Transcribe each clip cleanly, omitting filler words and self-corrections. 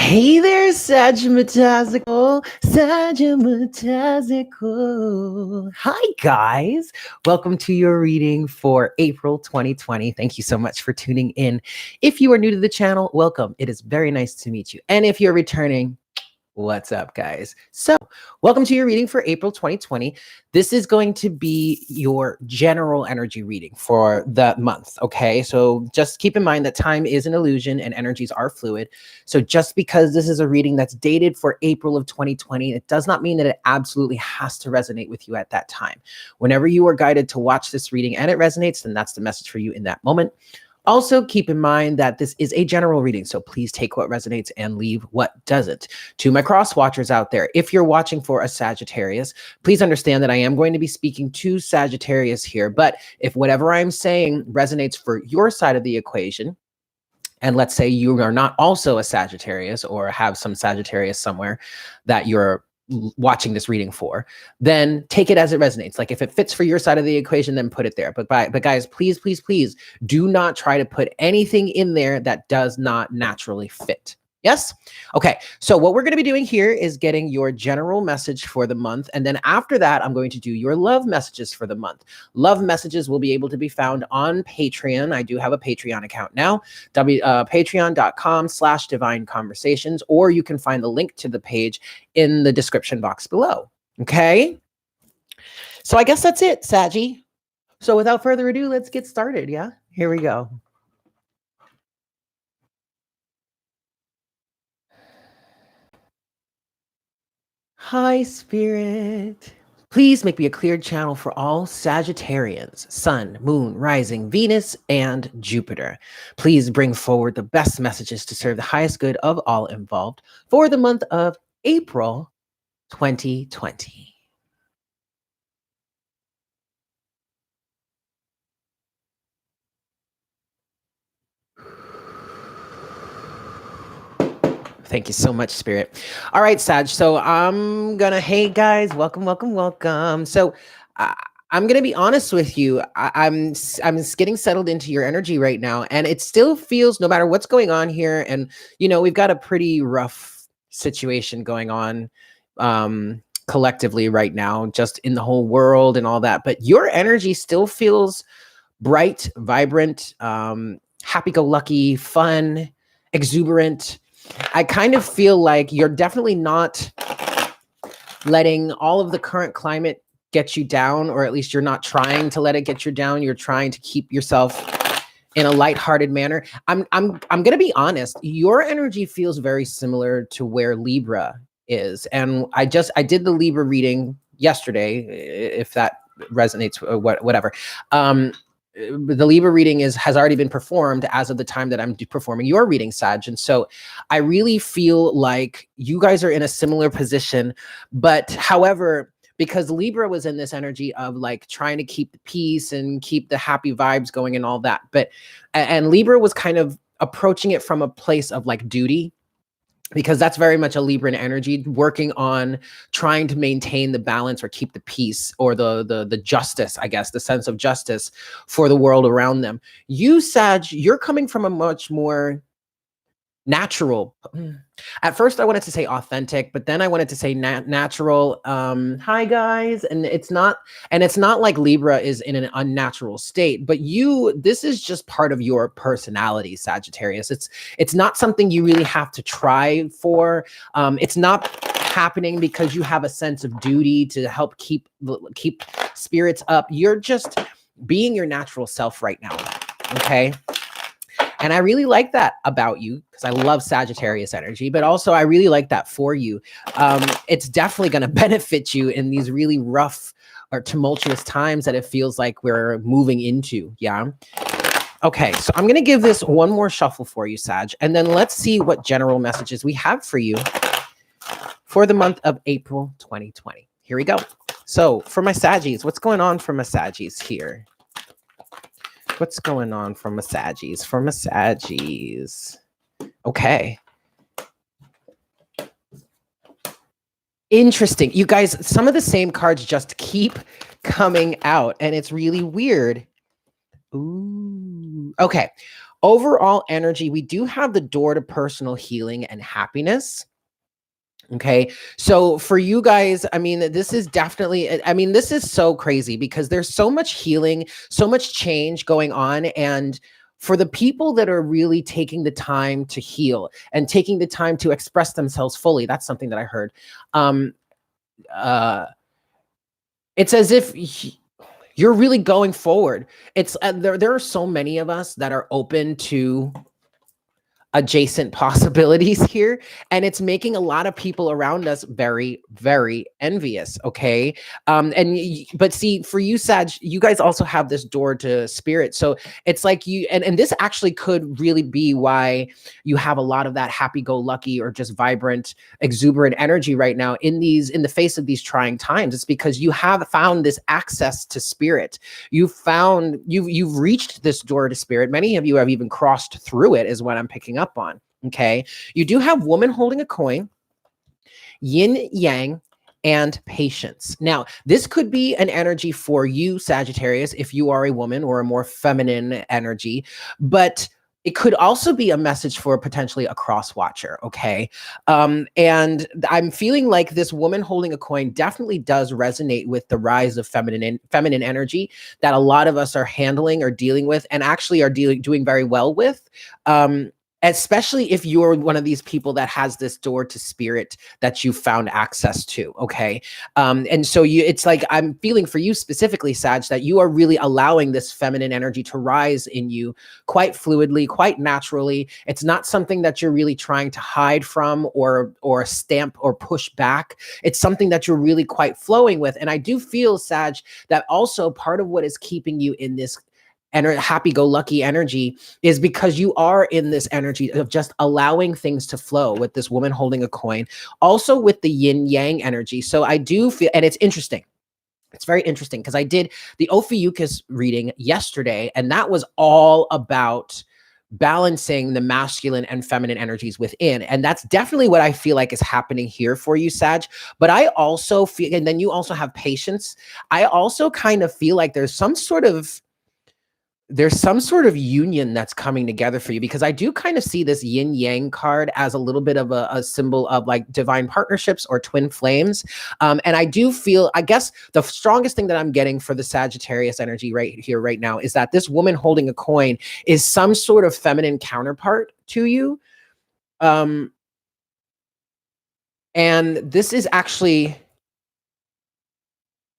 Hey there, Sagittarius. Sagittarius. Hi, guys. Welcome to your reading for April 2020. Thank you so much for tuning in. If you are new to the channel, welcome. It is very nice to meet you. And if you're returning, what's up, guys? So, welcome to your reading for April 2020. This is going to be your general energy reading for the month, okay? So, just keep in mind that time is an illusion and energies are fluid. So, just because this is a reading that's dated for April of 2020, it does not mean that it absolutely has to resonate with you at that time. Whenever you are guided to watch this reading and it resonates, then that's the message for you in that moment. Also, keep in mind that this is a general reading, so please take what resonates and leave what doesn't. To my cross watchers out there, if you're watching for a Sagittarius, please understand that I am going to be speaking to Sagittarius here, but if whatever I'm saying resonates for your side of the equation, and let's say you are not also a Sagittarius or have some Sagittarius somewhere that you're watching this reading for, then take it as it resonates. Like if it fits for your side of the equation, then put it there. But guys, please, please, please do not try to put anything in there that does not naturally fit. Yes? Okay, so what we're going to be doing here is getting your general message for the month. And then after that, I'm going to do your love messages for the month. Love messages will be able to be found on Patreon. I do have a Patreon account now, patreon.com/divine conversations, or you can find the link to the page in the description box below. Okay? So I guess that's it, Saggy. So without further ado, let's get started. Yeah, here we go. Hi, Spirit. Please make me a cleared channel for all Sagittarians, Sun, Moon, Rising, Venus, and Jupiter. Please bring forward the best messages to serve the highest good of all involved for the month of April 2020. Thank you so much, Spirit. All right, Sag. So I'm gonna, hey guys, welcome, welcome, welcome. So I'm gonna be honest with you. I'm getting settled into your energy right now, and it still feels, no matter what's going on here, and we've got a pretty rough situation going on collectively right now, just in the whole world and all that. But your energy still feels bright, vibrant, happy-go-lucky, fun, exuberant. I kind of feel like you're definitely not letting all of the current climate get you down, or at least you're not trying to let it get you down. You're trying to keep yourself in a lighthearted manner. I'm going to be honest. Your energy feels very similar to where Libra is. And I did the Libra reading yesterday, if that resonates, whatever. The Libra reading has already been performed as of the time that I'm performing your reading, Sag. And so I really feel like you guys are in a similar position, but however, because Libra was in this energy of like trying to keep the peace and keep the happy vibes going and all that. And Libra was kind of approaching it from a place of like duty, because that's very much a Libran energy, working on trying to maintain the balance or keep the peace, or the justice, I guess, the sense of justice for the world around them. You, Sag, you're coming from a much more natural. At first I wanted to say authentic, but then I wanted to say natural. Hi guys. And it's not like Libra is in an unnatural state, but this is just part of your personality, Sagittarius. It's not something you really have to try for. It's not happening because you have a sense of duty to help keep spirits up. You're just being your natural self right now. Okay. And I really like that about you, because I love Sagittarius energy, but also I really like that for you. It's definitely going to benefit you in these really rough or tumultuous times that it feels like we're moving into. Yeah. Okay. So I'm going to give this one more shuffle for you, Sag, and then let's see what general messages we have for you for the month of April 2020. Here we go. So for my Saggies, what's going on for my Saggies here? What's going on for my Saggies? For my Saggies. Okay. Interesting. You guys, some of the same cards just keep coming out, and it's really weird. Ooh. Okay. Overall energy, we do have the door to personal healing and happiness. Okay. So for you guys, I mean, this is definitely, I mean, this is so crazy because there's so much healing, so much change going on. And for the people that are really taking the time to heal and taking the time to express themselves fully, that's something that I heard. Um, uh, it's as if you're really going forward. It's there are so many of us that are open to adjacent possibilities here, and it's making a lot of people around us very, very envious. Okay. But see, for you, Sag, you guys also have this door to spirit, so it's like you, and this actually could really be why you have a lot of that happy-go-lucky or just vibrant, exuberant energy right now in the face of these trying times. It's because you have found this access to spirit. You've reached this door to spirit. Many of you have even crossed through it, is what I'm picking up on. Okay. You do have woman holding a coin, yin yang, and patience. Now, this could be an energy for you, Sagittarius, if you are a woman or a more feminine energy, but it could also be a message for potentially a cross watcher. Okay. And I'm feeling like this woman holding a coin definitely does resonate with the rise of feminine energy that a lot of us are handling or dealing with, and actually are doing very well with. Especially if you're one of these people that has this door to spirit that you found access to. Okay. And so it's like, I'm feeling for you specifically, Sag, that you are really allowing this feminine energy to rise in you quite fluidly, quite naturally. It's not something that you're really trying to hide from or stamp or push back. It's something that you're really quite flowing with. And I do feel, Sag, that also part of what is keeping you in this happy-go-lucky energy is because you are in this energy of just allowing things to flow with this woman holding a coin, also with the yin yang energy. So I do feel, and it's interesting. It's very interesting because I did the Ophiuchus reading yesterday, and that was all about balancing the masculine and feminine energies within. And that's definitely what I feel like is happening here for you, Sag. But I also feel, and then you also have patience. I also kind of feel like there's some sort of union that's coming together for you, because I do kind of see this yin yang card as a little bit of a symbol of like divine partnerships or twin flames. And I do feel, I guess the strongest thing that I'm getting for the Sagittarius energy right here, right now, is that this woman holding a coin is some sort of feminine counterpart to you. Um, and this is actually,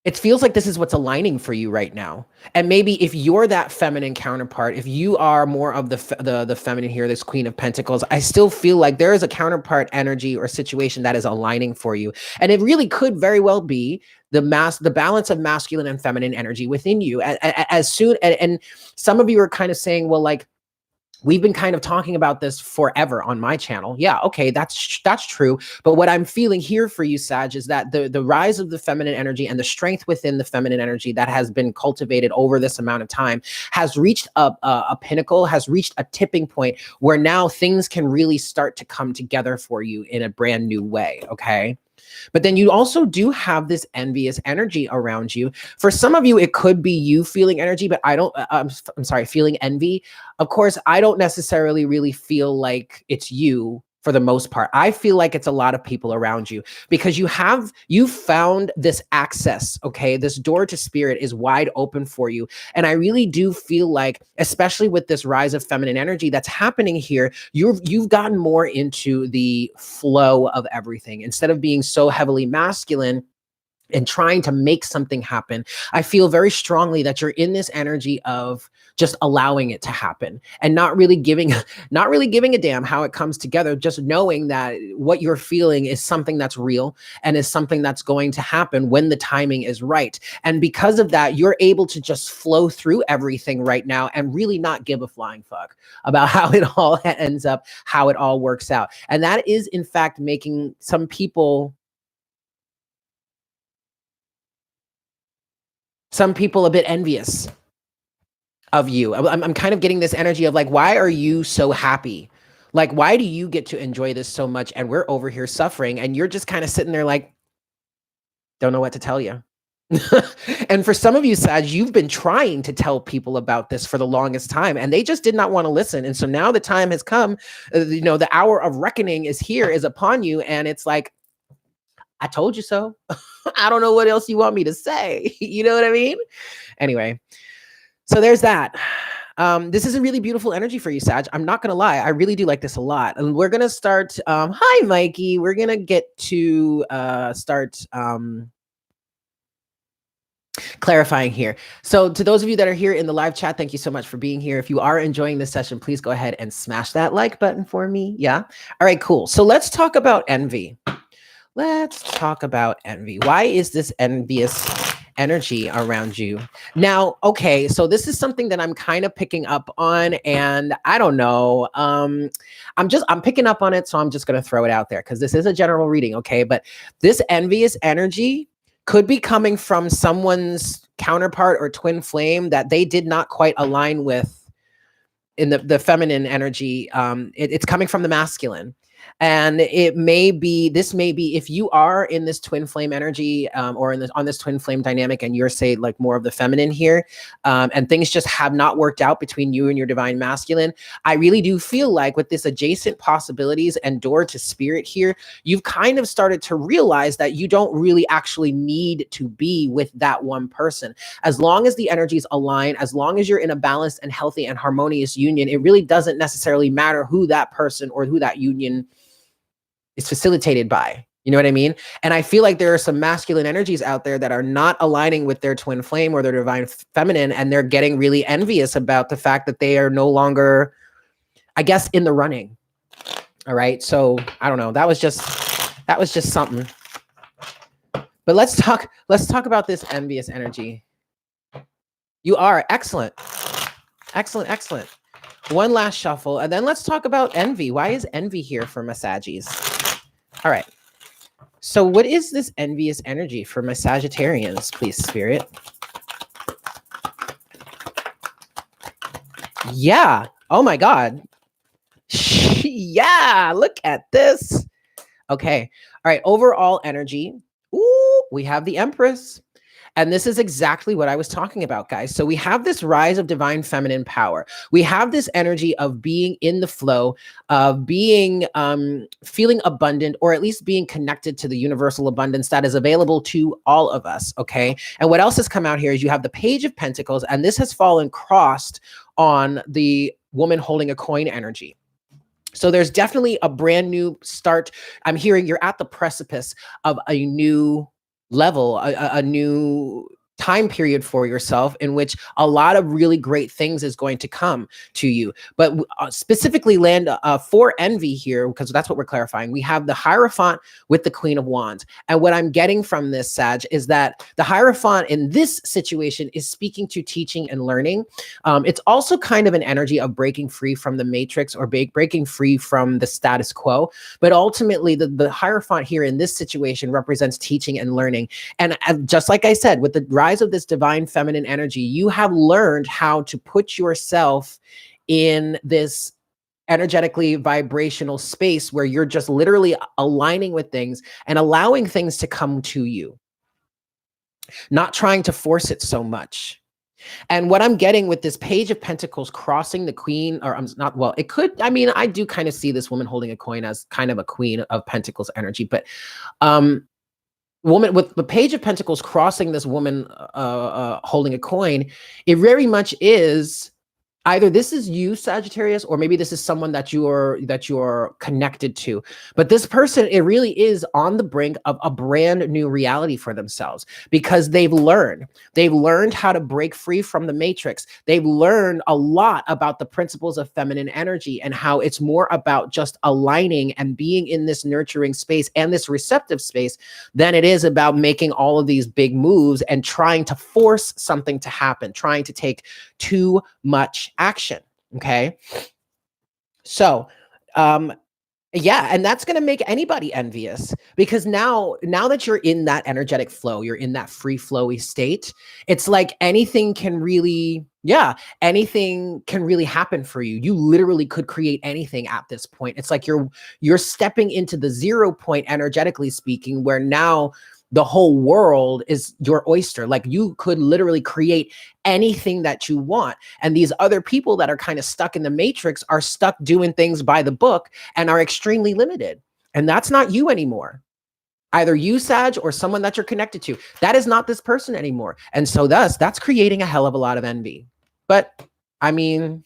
it feels like this is what's aligning for you right now. And maybe if you're that feminine counterpart, if you are more of the feminine here, this Queen of Pentacles, I still feel like there is a counterpart energy or situation that is aligning for you. And it really could very well be the balance of masculine and feminine energy within you. As soon, and some of you are kind of saying, well, like, we've been kind of talking about this forever on my channel. Yeah, okay, that's true. But what I'm feeling here for you, Sag, is that the rise of the feminine energy and the strength within the feminine energy that has been cultivated over this amount of time has reached a pinnacle, has reached a tipping point where now things can really start to come together for you in a brand new way. Okay. But then you also do have this envious energy around you. For some of you, it could be you feeling energy, but I don't, I'm sorry, feeling envy. Of course, I don't necessarily really feel like it's you for the most part. I feel like it's a lot of people around you, because you found this access. Okay. This door to spirit is wide open for you. And I really do feel like, especially with this rise of feminine energy that's happening here, you've gotten more into the flow of everything instead of being so heavily masculine and trying to make something happen. I feel very strongly that you're in this energy of just allowing it to happen and not really giving a damn how it comes together, just knowing that what you're feeling is something that's real and is something that's going to happen when the timing is right. And because of that, you're able to just flow through everything right now and really not give a flying fuck about how it all ends up, how it all works out. And that is in fact making some people a bit envious of you. I'm kind of getting this energy of like, why are you so happy? Like, why do you get to enjoy this so much? And we're over here suffering, and you're just kind of sitting there like, don't know what to tell you. And for some of you, Sag, you've been trying to tell people about this for the longest time, and they just did not want to listen. And so now the time has come, the hour of reckoning is here, is upon you. And it's like, I told you so. I don't know what else you want me to say. You know what I mean? Anyway, so there's that. This is a really beautiful energy for you, Sag. I'm not going to lie. I really do like this a lot. And we're going to start. Hi, Mikey. We're going to get to start clarifying here. So to those of you that are here in the live chat, thank you so much for being here. If you are enjoying this session, please go ahead and smash that like button for me. Yeah. All right, cool. So let's talk about envy. Let's talk about envy. Why is this envious energy around you? Now, okay, so this is something that I'm kind of picking up on, and I don't know. I'm picking up on it, so I'm just gonna throw it out there because this is a general reading, okay? But this envious energy could be coming from someone's counterpart or twin flame that they did not quite align with in the feminine energy. It's coming from the masculine. And this may be if you are in this twin flame energy, or on this twin flame dynamic, and you're, say, like more of the feminine here, and things just have not worked out between you and your divine masculine. I really do feel like with this adjacent possibilities and door to spirit here, you've kind of started to realize that you don't really actually need to be with that one person. As long as the energies align, as long as you're in a balanced and healthy and harmonious union, it really doesn't necessarily matter who that person or who that union is facilitated by. You know what I mean? And I feel like there are some masculine energies out there that are not aligning with their twin flame or their divine feminine, and they're getting really envious about the fact that they are no longer, I guess, in the running. All right. So I don't know. That was just something. But let's talk about this envious energy. You are excellent. Excellent. One last shuffle, and then let's talk about envy. Why is envy here for my Saggies? All right. So what is this envious energy for my Sagittarians, please, Spirit? Yeah. Oh my God. Yeah. Look at this. Okay. All right. Overall energy. Ooh, we have the Empress. And this is exactly what I was talking about, guys. So we have this rise of divine feminine power. We have this energy of being in the flow, of being, feeling abundant, or at least being connected to the universal abundance that is available to all of us, okay? And what else has come out here is you have the Page of Pentacles, and this has fallen crossed on the woman holding a coin energy. So there's definitely a brand new start. I'm hearing you're at the precipice of a new level, a new time period for yourself in which a lot of really great things is going to come to you. But specifically land for envy here, because that's what we're clarifying. We have the Hierophant with the Queen of Wands. And what I'm getting from this, Sag, is that the Hierophant in this situation is speaking to teaching and learning. It's also kind of an energy of breaking free from the matrix or breaking free from the status quo. But ultimately, the Hierophant here in this situation represents teaching and learning. And just like I said, with the rise of this divine feminine energy, you have learned how to put yourself in this energetically vibrational space where you're just literally aligning with things and allowing things to come to you, not trying to force it so much. And what I'm getting with this Page of Pentacles crossing the Queen, or I'm not, well, it could, I mean, I do kind of see this woman holding a coin as kind of a Queen of Pentacles energy, but woman with the Page of Pentacles crossing this woman holding a coin, it very much is either this is you, Sagittarius, or maybe this is someone that you're connected to. But this person, it really is on the brink of a brand new reality for themselves, because they've learned how to break free from the matrix. They've learned a lot about the principles of feminine energy and how it's more about just aligning and being in this nurturing space and this receptive space than it is about making all of these big moves and trying to force something to happen, trying to take too much action. Okay. So, yeah, and that's going to make anybody envious, because now that you're in that energetic flow, you're in that free flowy state. It's like anything can really happen for you. You literally could create anything at this point. It's like you're stepping into the 0 point, energetically speaking, where now the whole world is your oyster. Like you could literally create anything that you want. And these other people that are kind of stuck in the matrix are stuck doing things by the book and are extremely limited. And that's not you anymore. Either you, Sag, or someone that you're connected to. That is not this person anymore. And so thus, that's creating a hell of a lot of envy. But I mean,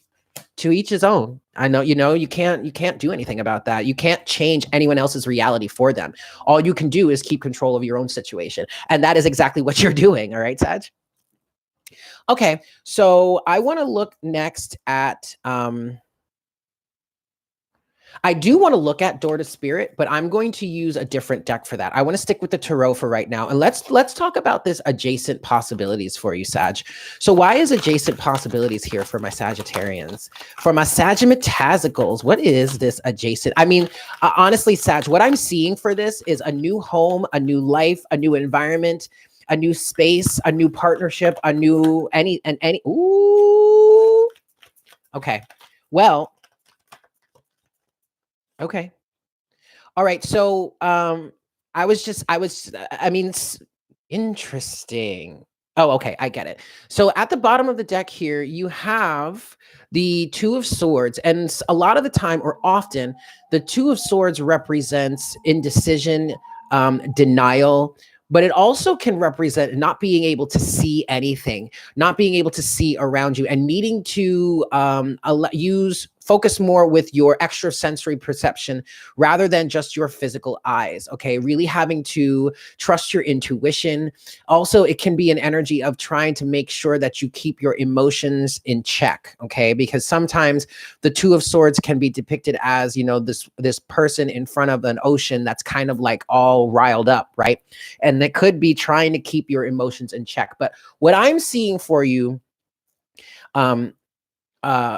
to each his own. I know, you can't do anything about that. You can't change anyone else's reality for them. All you can do is keep control of your own situation. And that is exactly what you're doing. All right, Sag? Okay, so I want to look next at I do want to look at Door to Spirit, but I'm going to use a different deck for that. I want to stick with the Tarot for right now. And let's talk about this adjacent possibilities for you, Sag. So why is adjacent possibilities here for my Sagittarians? For my Sagittazicals, what is this adjacent? I mean, honestly, Sag, what I'm seeing for this is a new home, a new life, a new environment, a new space, a new partnership, a new any. Ooh. Okay. Well, okay. All right. So, I mean, interesting. Oh, okay. I get it. So at the bottom of the deck here, you have the Two of Swords. And a lot of the time, or often, the Two of Swords represents indecision, denial, but it also can represent not being able to see anything, not being able to see around you, and needing to focus more with your extrasensory perception rather than just your physical eyes. Okay, really having to trust your intuition. Also, it can be an energy of trying to make sure that you keep your emotions in check. Okay, because sometimes the Two of Swords can be depicted as, this person in front of an ocean that's kind of like all riled up, right? And that could be trying to keep your emotions in check. But what I'm seeing for you,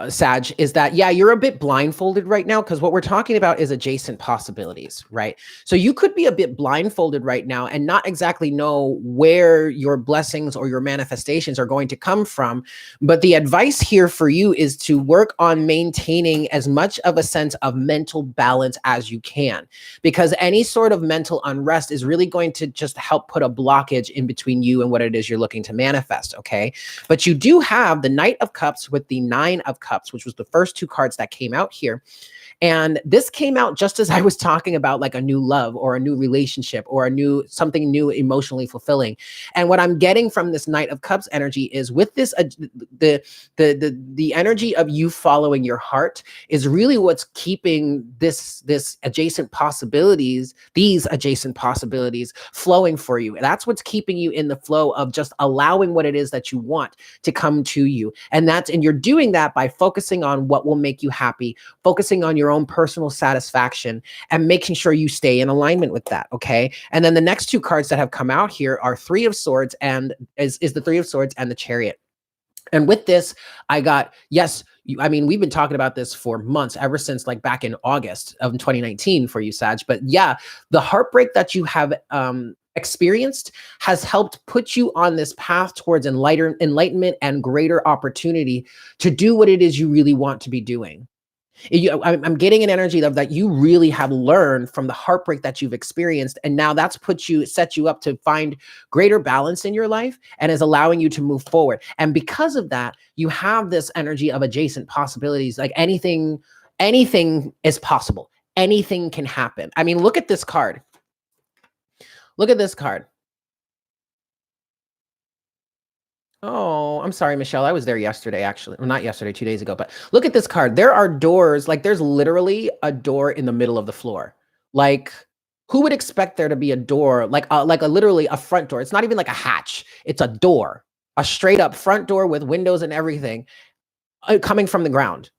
Sag, is that, yeah, you're a bit blindfolded right now, because what we're talking about is adjacent possibilities, right? So you could be a bit blindfolded right now and not exactly know where your blessings or your manifestations are going to come from. But the advice here for you is to work on maintaining as much of a sense of mental balance as you can, because any sort of mental unrest is really going to just help put a blockage in between you and what it is you're looking to manifest, okay? But you do have the Knight of Cups with the Nine of Cups, which was the first two cards that came out here. And this came out just as I was talking about like a new love or a new relationship or something new emotionally fulfilling. And what I'm getting from this Knight of Cups energy is with this, the energy of you following your heart is really what's keeping these adjacent possibilities flowing for you. That's what's keeping you in the flow of just allowing what it is that you want to come to you. And you're doing that by focusing on what will make you happy, focusing on your own personal satisfaction, and making sure you stay in alignment with that. Okay. And then the next two cards that have come out here are Three of Swords and is the Three of Swords and the Chariot. And with this, I got, yes, I mean, we've been talking about this for months, ever since like back in August of 2019 for you, Sag. But yeah, the heartbreak that you have experienced has helped put you on this path towards enlightenment and greater opportunity to do what it is you really want to be doing. I'm getting an energy of that you really have learned from the heartbreak that you've experienced, and now that's set you up to find greater balance in your life and is allowing you to move forward. And because of that, you have this energy of adjacent possibilities. Like anything is possible. Anything can happen. I mean, look at this card. Look at this card. Oh, I'm sorry, Michelle. I was there yesterday, actually. Well, not yesterday, 2 days ago. But look at this card. There are doors. Like there's literally a door in the middle of the floor. Like who would expect there to be a door, like literally a front door? It's not even like a hatch. It's a door, a straight up front door with windows and everything coming from the ground.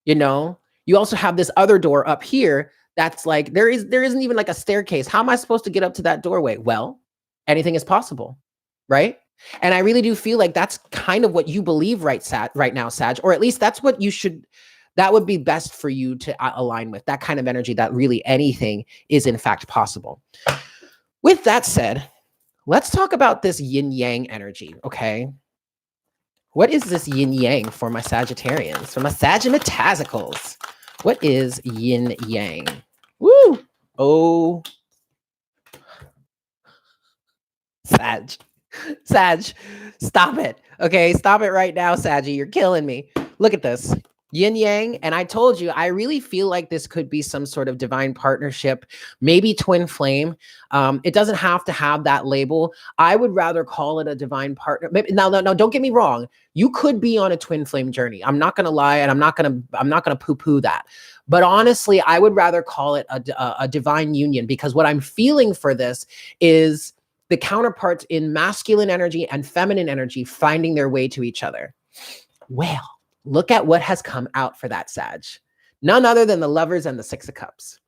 You also have this other door up here. That's like, there isn't even like a staircase. How am I supposed to get up to that doorway? Well, anything is possible, right? And I really do feel like that's kind of what you believe right now, Sag, or at least that's what that would be best for you to align with, that kind of energy, that really anything is in fact possible. With that said, let's talk about this yin yang energy, okay? What is this yin yang for my Sagittarians, for my Sagittazicals? What is yin yang? Woo! Oh. Sag. Sag, stop it. Okay, stop it right now, Saggy. You're killing me. Look at this. Yin Yang, and I told you, I really feel like this could be some sort of divine partnership, maybe twin flame. It doesn't have to have that label. I would rather call it a divine partner. Now, don't get me wrong. You could be on a twin flame journey. I'm not gonna lie, and I'm not gonna poo-poo that. But honestly, I would rather call it a divine union, because what I'm feeling for this is the counterparts in masculine energy and feminine energy finding their way to each other. Well, look at what has come out for that, Sag. None other than the Lovers and the Six of Cups.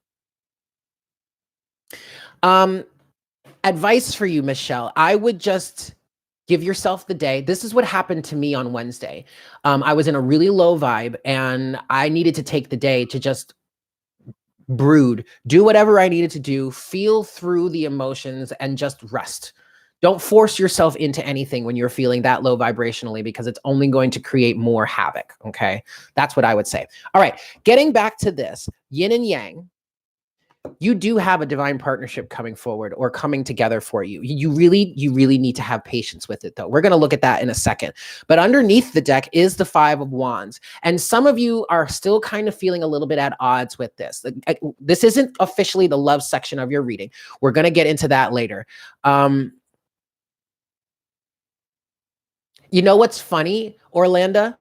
Advice for you, Michelle. I would just give yourself the day. This is what happened to me on Wednesday. I was in a really low vibe, and I needed to take the day to just brood, do whatever I needed to do, feel through the emotions, and just rest. Don't force yourself into anything when you're feeling that low vibrationally, because it's only going to create more havoc. Okay. That's what I would say. All right. Getting back to this, yin and yang, you do have a divine partnership coming forward or coming together for you. You really need to have patience with it, though. We're going to look at that in a second. But underneath the deck is the Five of Wands. And some of you are still kind of feeling a little bit at odds with this. This isn't officially the love section of your reading. We're going to get into that later. You know what's funny, Orlando?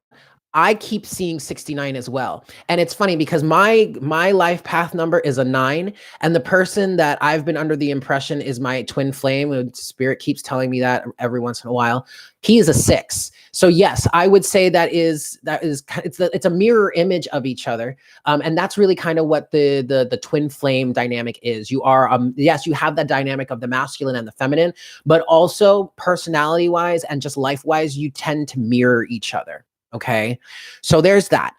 I keep seeing 69 as well. And it's funny because my life path number is a 9, and the person that I've been under the impression is my twin flame, and Spirit keeps telling me that every once in a while, he is a 6. So yes, I would say it's a mirror image of each other. And that's really kind of what the twin flame dynamic is. You are yes, you have that dynamic of the masculine and the feminine, but also personality wise and just life wise, you tend to mirror each other. Okay, so there's that.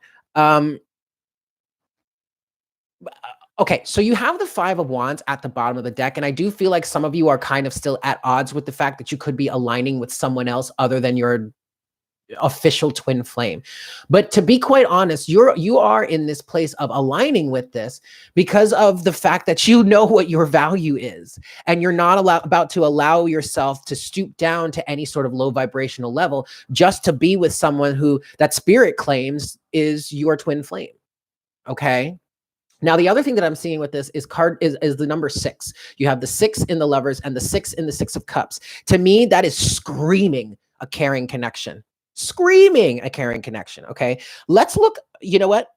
Okay, so you have the Five of Wands at the bottom of the deck, and I do feel like some of you are kind of still at odds with the fact that you could be aligning with someone else other than your official twin flame. But to be quite honest, you are in this place of aligning with this because of the fact that you know what your value is, and you're not about to allow yourself to stoop down to any sort of low vibrational level just to be with someone who that Spirit claims is your twin flame. Okay. Now, the other thing that I'm seeing with this is the number 6. You have the 6 in the Lovers and the 6 in the Six of Cups. To me, that is screaming a caring connection. Screaming a caring connection. Okay. Let's look. You know what?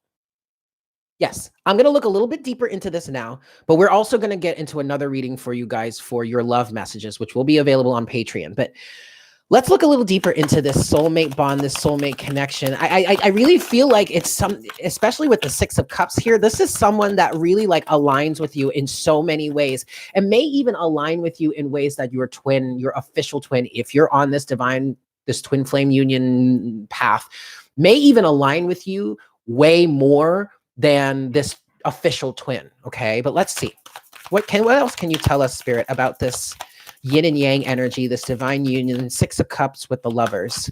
Yes, I'm going to look a little bit deeper into this now, but we're also going to get into another reading for you guys for your love messages, which will be available on Patreon. But let's look a little deeper into this soulmate bond, this soulmate connection. I really feel like it's especially with the Six of Cups here, this is someone that really like aligns with you in so many ways, and may even align with you in ways that your official twin, if you're on this twin flame union path, may even align with you way more than this official twin. Okay, but let's see. What else can you tell us, Spirit, about this yin and yang energy, this divine union, Six of Cups with the Lovers?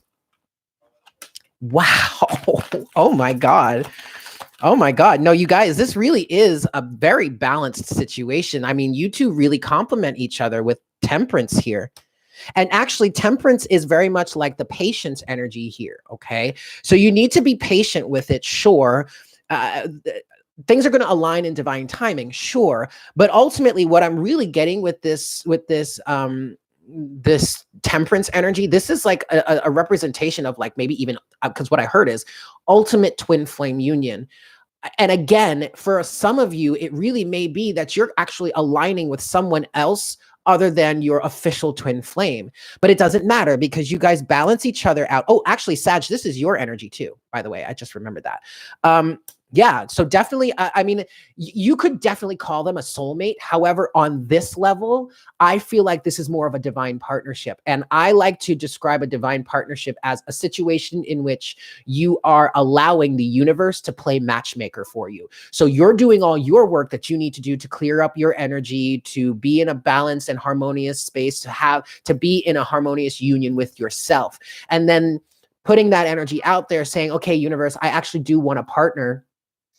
Wow. Oh my God. Oh my God. No, you guys, this really is a very balanced situation. I mean, you two really complement each other with Temperance here. And actually, Temperance is very much like the patience energy here. Okay. So you need to be patient with it. Sure. Things are going to align in divine timing, sure, but ultimately what I'm really getting with this Temperance energy, this is like a representation of like maybe even, because what I heard is ultimate twin flame union. And again, for some of you, it really may be that you're actually aligning with someone else other than your official twin flame. But it doesn't matter because you guys balance each other out. Oh, actually, Sag, this is your energy too, by the way. I just remembered that. Yeah, so definitely, I mean, you could definitely call them a soulmate. However, on this level, I feel like this is more of a divine partnership. And I like to describe a divine partnership as a situation in which you are allowing the universe to play matchmaker for you. So you're doing all your work that you need to do to clear up your energy, to be in a balanced and harmonious space, to be in a harmonious union with yourself. And then putting that energy out there saying, okay, universe, I actually do want a partner.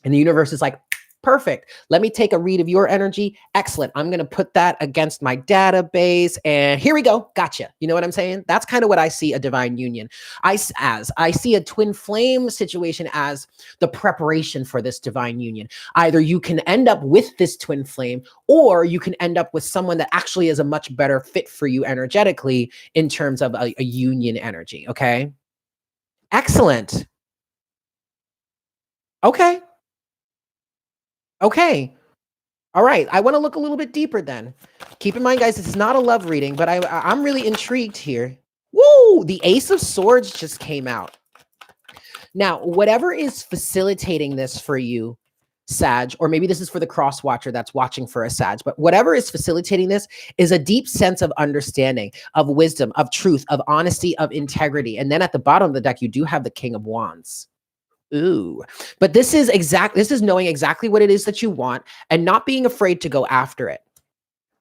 And the universe is like, Perfect. Let me take a read of your energy. Excellent. I'm going to put that against my database and here we go. Gotcha. You know what I'm saying? That's kind of what I see a divine union I see a twin flame situation as the preparation for this divine union. Either you can end up with this twin flame or you can end up with someone that actually is a much better fit for you energetically in terms of a union energy. Okay. Excellent. Okay. Okay. All right. I want to look a little bit deeper then. Keep in mind, guys, this is not a love reading, but I'm really intrigued here. Woo! The Ace of Swords just came out. Now, whatever is facilitating this for you, Sag, or maybe this is for the cross watcher that's watching for a Sag, but whatever is facilitating this is a deep sense of understanding, of wisdom, of truth, of honesty, of integrity. And then at the bottom of the deck, you do have the King of Wands. Ooh, but this is knowing exactly what it is that you want and not being afraid to go after it.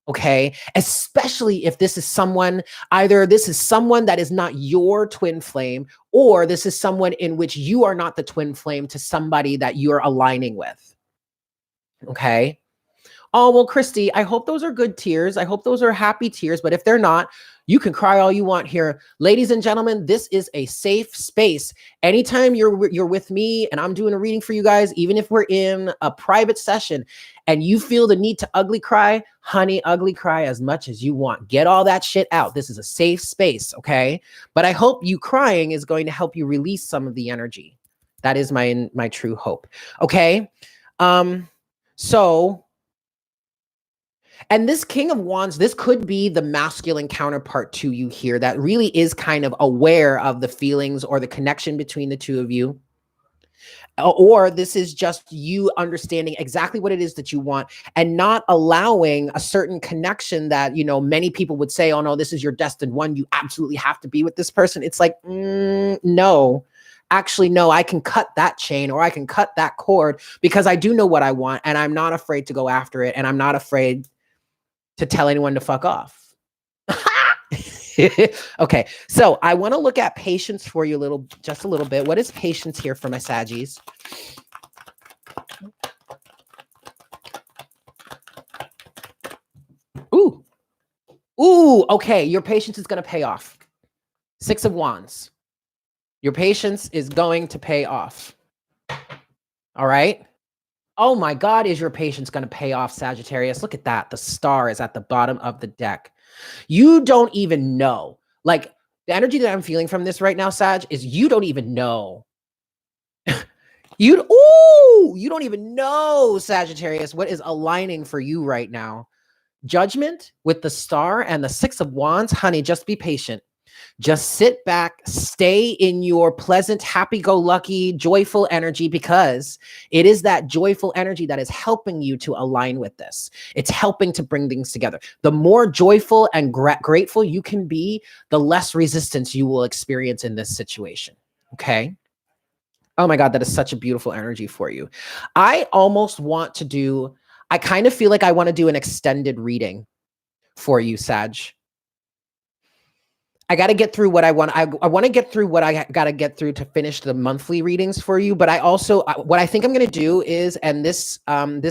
Okay. Especially if this is someone, either this is someone that is not your twin flame, or this is someone in which you are not the twin flame to somebody that you're aligning with. Okay. Oh, well, Christy, I hope those are good tears. I hope those are happy tears. But if they're not, you can cry all you want here. Ladies and gentlemen, this is a safe space. Anytime you're with me and I'm doing a reading for you guys, even if we're in a private session and you feel the need to ugly cry, honey, ugly cry as much as you want. Get all that shit out. This is a safe space, okay? But I hope you crying is going to help you release some of the energy. That is my true hope, okay? So... And this King of Wands, this could be the masculine counterpart to you here that really is kind of aware of the feelings or the connection between the two of you. Or this is just you understanding exactly what it is that you want and not allowing a certain connection that, you know, many people would say, oh no, this is your destined one. You absolutely have to be with this person. It's like, no. Actually, no, I can cut that chain or I can cut that cord because I do know what I want and I'm not afraid to go after it and I'm not afraid to tell anyone to fuck off. Okay, so I want to look at patience for you just a little bit. What is patience here for my Saggies? Ooh. Ooh, okay, your patience is going to pay off. Six of Wands. Your patience is going to pay off. All right? Oh my God, is your patience going to pay off, Sagittarius? Look at that. The star is at the bottom of the deck. You don't even know. Like, the energy that I'm feeling from this right now, Sag, is you don't even know. You don't even know, Sagittarius, what is aligning for you right now. Judgment with the star and the Six of Wands. Honey, just be patient. Just sit back, stay in your pleasant, happy-go-lucky, joyful energy because it is that joyful energy that is helping you to align with this. It's helping to bring things together. The more joyful and grateful you can be, the less resistance you will experience in this situation. Okay? Oh my God, that is such a beautiful energy for you. I kind of feel like I want to do an extended reading for you, Sag. I got to get through what I want. I want to get through what I got to get through to finish the monthly readings for you. But I also, what I think I'm going to do is, and this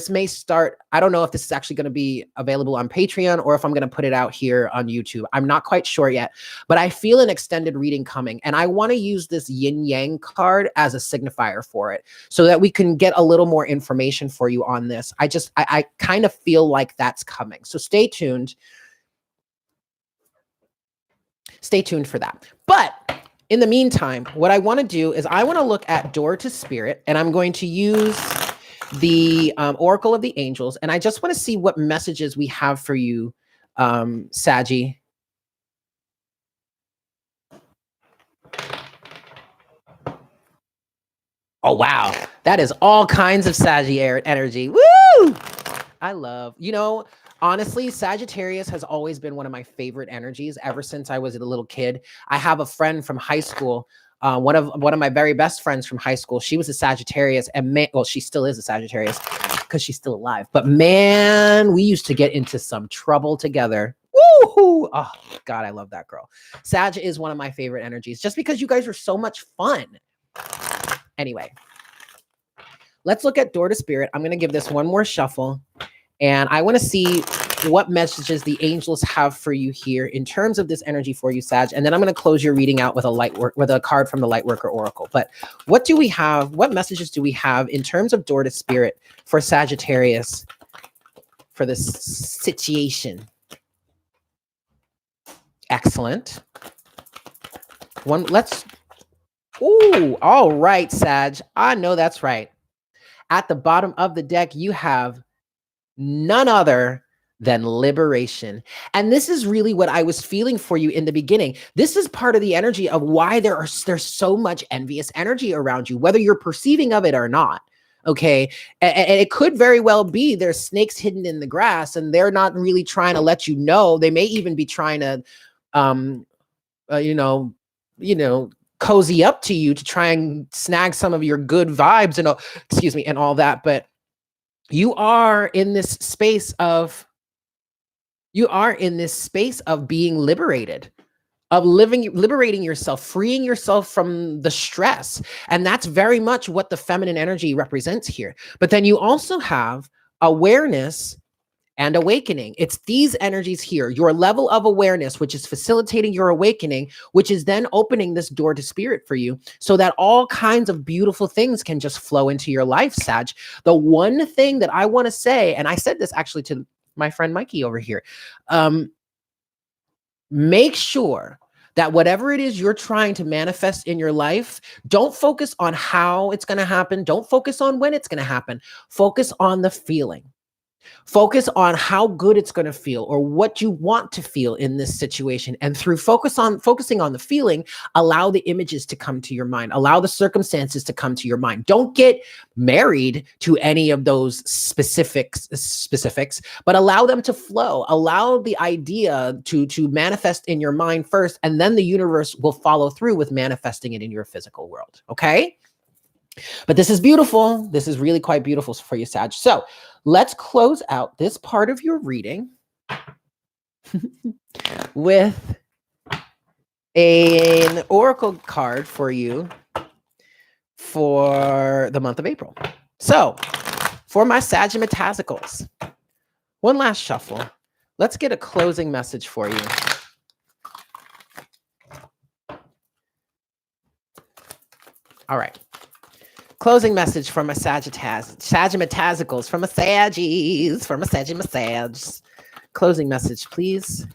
may start, I don't know if this is actually going to be available on Patreon or if I'm going to put it out here on YouTube. I'm not quite sure yet, but I feel an extended reading coming. And I want to use this yin yang card as a signifier for it so that we can get a little more information for you on this. I kind of feel like that's coming. So stay tuned. Stay tuned for that. But in the meantime, what I want to do is I want to look at Door to Spirit, and I'm going to use the Oracle of the Angels, and I just want to see what messages we have for you, Saggy. Oh, wow. That is all kinds of Saggy energy. Woo! I love, honestly, Sagittarius has always been one of my favorite energies ever since I was a little kid. I have a friend from high school, one of my very best friends from high school. She was a Sagittarius, and she still is a Sagittarius because she's still alive. But man, we used to get into some trouble together. Woohoo! Oh God, I love that girl. Sag is one of my favorite energies, just because you guys are so much fun. Anyway. let's look at door to spirit. I'm going to give this one more shuffle, and I want to see what messages the angels have for you here in terms of this energy for you, Sag. And then I'm going to close your reading out with a card from the Lightworker Oracle. But what do we have? What messages do we have in terms of door to spirit for Sagittarius for this situation? Excellent. Ooh, all right, Sag. I know that's right. At the bottom of the deck, you have none other than liberation. And this is really what I was feeling for you in the beginning. This is part of the energy of why there's so much envious energy around you, whether you're perceiving of it or not. Okay. And it could very well be there's snakes hidden in the grass and they're not really trying to let you know. They may even be trying to, cozy up to you to try and snag some of your good vibes and all that. But you are in this space of being liberated, of liberating yourself, freeing yourself from the stress. And that's very much what the feminine energy represents here. But then you also have awareness and awakening. It's these energies here, your level of awareness, which is facilitating your awakening, which is then opening this door to spirit for you so that all kinds of beautiful things can just flow into your life, Sag. The one thing that I want to say, and I said this actually to my friend Mikey over here, make sure that whatever it is you're trying to manifest in your life, don't focus on how it's going to happen. Don't focus on when it's going to happen. Focus on the feeling. Focus on how good it's going to feel or what you want to feel in this situation. And through focusing on the feeling, allow the images to come to your mind. Allow the circumstances to come to your mind. Don't get married to any of those specifics, but allow them to flow. Allow the idea to manifest in your mind first, and then the universe will follow through with manifesting it in your physical world. Okay? But this is beautiful. This is really quite beautiful for you, Sag. So let's close out this part of your reading with an oracle card for you for the month of April. So for my Sagittarius, one last shuffle. Let's get a closing message for you. All right. Closing message from a Sagittarius, from a Saggies. Closing message, please,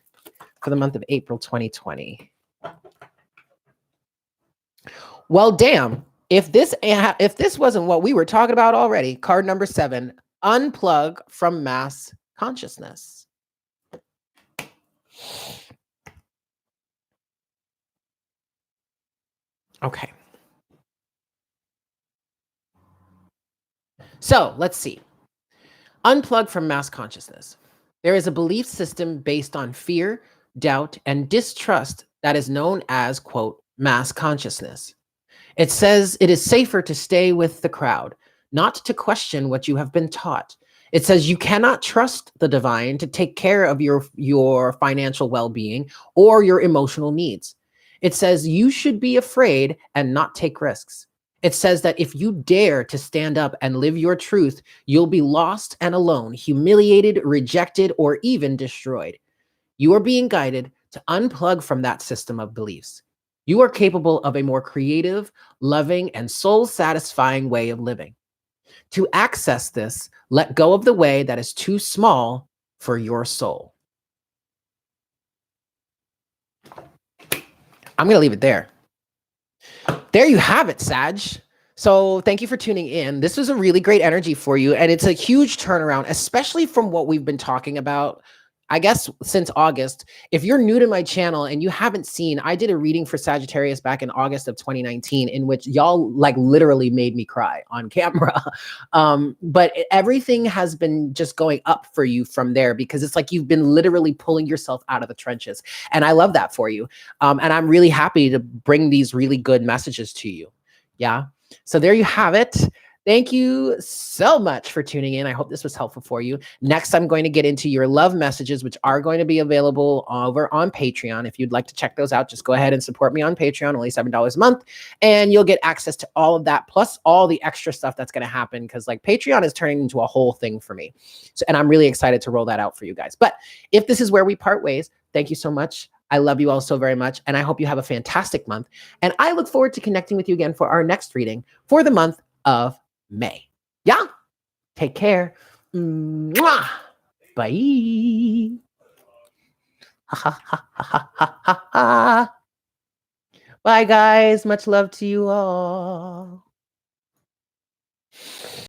for the month of April 2020. Well, damn, if this wasn't what we were talking about already, card number 7, unplug from mass consciousness. Okay. So let's see. Unplug from mass consciousness. There is a belief system based on fear, doubt, and distrust that is known as, quote, mass consciousness. It says it is safer to stay with the crowd, not to question what you have been taught. It says you cannot trust the divine to take care of your financial well-being or your emotional needs. It says you should be afraid and not take risks. It says that if you dare to stand up and live your truth, you'll be lost and alone, humiliated, rejected, or even destroyed. You are being guided to unplug from that system of beliefs. You are capable of a more creative, loving, and soul-satisfying way of living. To access this, let go of the way that is too small for your soul. I'm going to leave it there. There you have it, Sag. So thank you for tuning in. This was a really great energy for you, and it's a huge turnaround, especially from what we've been talking about, I guess, since August. If you're new to my channel and you haven't seen, I did a reading for Sagittarius back in August of 2019, in which y'all like literally made me cry on camera. But everything has been just going up for you from there, because it's like you've been literally pulling yourself out of the trenches. And I love that for you. And I'm really happy to bring these really good messages to you. Yeah. So there you have it. Thank you so much for tuning in. I hope this was helpful for you. Next, I'm going to get into your love messages, which are going to be available over on Patreon. If you'd like to check those out, just go ahead and support me on Patreon, only $7 a month, and you'll get access to all of that, plus all the extra stuff that's going to happen, because like Patreon is turning into a whole thing for me. So, and I'm really excited to roll that out for you guys. But if this is where we part ways, thank you so much. I love you all so very much, and I hope you have a fantastic month. And I look forward to connecting with you again for our next reading for the month of May. Yeah. Take care. Mwah. Bye. Bye, guys. Much love to you all.